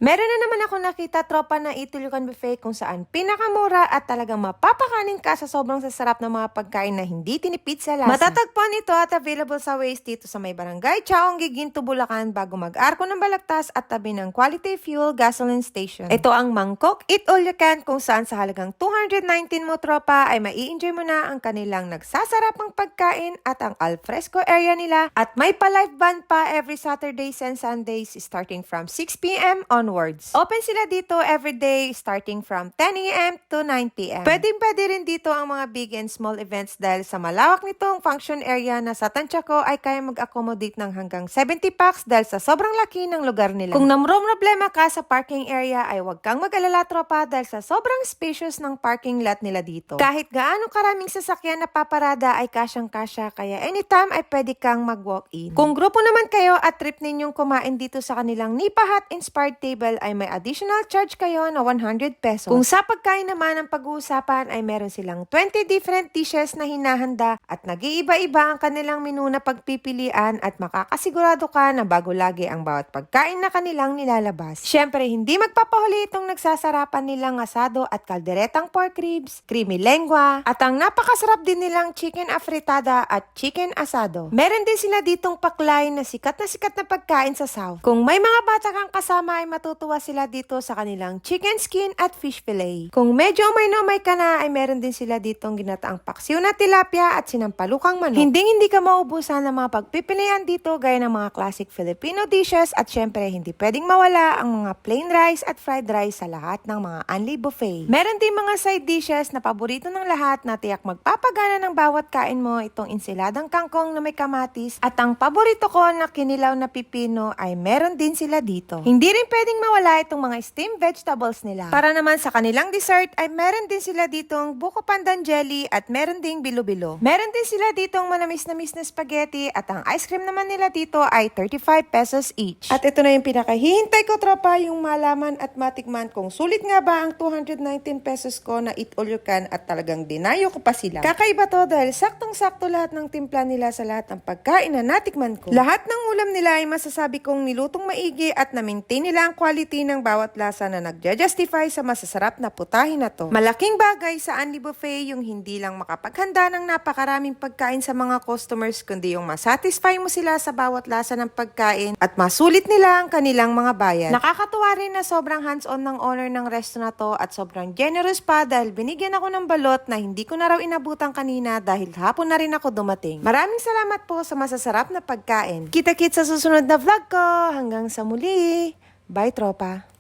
Meron na naman ako nakita tropa na Itulucan Buffet kung saan pinakamura at talagang mapapakanin ka sa sobrang sasarap ng mga pagkain na hindi tinipid sa lasa. Matatagpuan ito at available sa Waze dito sa may barangay Chaong, Giginto, Bulacan bago mag-arko ng Balagtas at tabi ng Quality Fuel Gasoline Station. Ito ang Mangkok Eat All You Can kung saan sa halagang 219 mo tropa ay mai-enjoy mo na ang kanilang nagsasarapang pagkain at ang alfresco area nila at may pa-live band pa every Saturdays and Sundays starting from 6 p.m. onwards. Open sila dito everyday starting from 10 a.m. to 9 p.m. Pwede rin dito ang mga big and small events dahil sa malawak nitong function area na sa tansya ko ay kaya mag-accommodate ng hanggang 70 packs dahil sa sobrang laki ng lugar nila. Kung namrong-problema ka sa parking area ay huwag kang mag-alala tropa dahil sa sobrang spacious ng parking lot nila dito. Kahit gaano karaming sasakyan na paparada ay kasyang-kasya kaya anytime ay pwede kang mag-walk-in. Kung grupo naman kayo at trip ninyong kumain dito sa kanilang Nipa Hut Inspired Table ay may additional charge kayo na 100 pesos. Kung sa pagkain naman ang pag-uusapan ay meron silang 20 different dishes na hinahanda at nag-iiba-iba ang kanilang menu na pagpipilian at makakasigurado ka na bago lagi ang bawat pagkain na kanilang nilalabas. Syempre, hindi magpapahuli itong nagsasarapan nilang asado at kalderetang pork ribs, creamy lengua, at ang napakasarap din nilang chicken afritada at chicken asado. Meron din sila ditong paklay na sikat na pagkain sa South. Kung may mga bata kang kasama ay matutuwa sila dito sa kanilang chicken skin at fish fillet. Kung medyo umay ka na ay meron din sila ditong ginataang paksiw na tilapia at sinampalukang manok. Hindi ka maubusan ng mga pagpipilian dito gaya ng mga classic Filipino dishes at syempre hindi pwedeng mawala ang mga plain rice at fried rice sa lahat ng mga Unli Buffet. Meron din mga side dishes na paborito ng lahat na tiyak magpapagana ng bawat kain mo, itong insiladang kangkong na may kamatis at ang paborito ko na kinilaw na pipino ay meron din sila dito. Hindi rin pwedeng mawala itong mga steamed vegetables nila. Para naman sa kanilang dessert ay meron din sila ditong buko pandan jelly at meron ding bilo-bilo. Meron din sila ditong manamis-namis na spaghetti at ang ice cream naman nila dito ay 35 pesos each. At ito na yung pinakahihintay ko tropa, yung malaman at matikman kung sulit nga ba ang 219 pesos ko na Eat All You Can at talagang dinayo ko pa sila. Kakaiba to dahil saktong-sakto lahat ng timpla nila sa lahat ng pagkain na natikman ko. Lahat ng ulam nila ay masasabi kong nilutong maigi at na-maintain nila ang quality ng bawat lasa na nagja-justify sa masasarap na putahe na to. Malaking bagay sa Unli Buffet yung hindi lang makapaghanda ng napakaraming pagkain sa mga customers kundi yung masatisfy mo sila sa bawat lasa ng pagkain at masulit nila ang kanilang mga bayan. Nakakatuwa rin na sobrang hands-on ng owner ng resto na to at sobrang generous pa dahil binigyan ako ng balot na hindi ko na raw inabutan kanina dahil hapon na rin ako dumating. Maraming salamat po sa masasarap na pagkain. Kita-kits sa susunod na vlog ko. Hanggang sa muli. Bye tropa!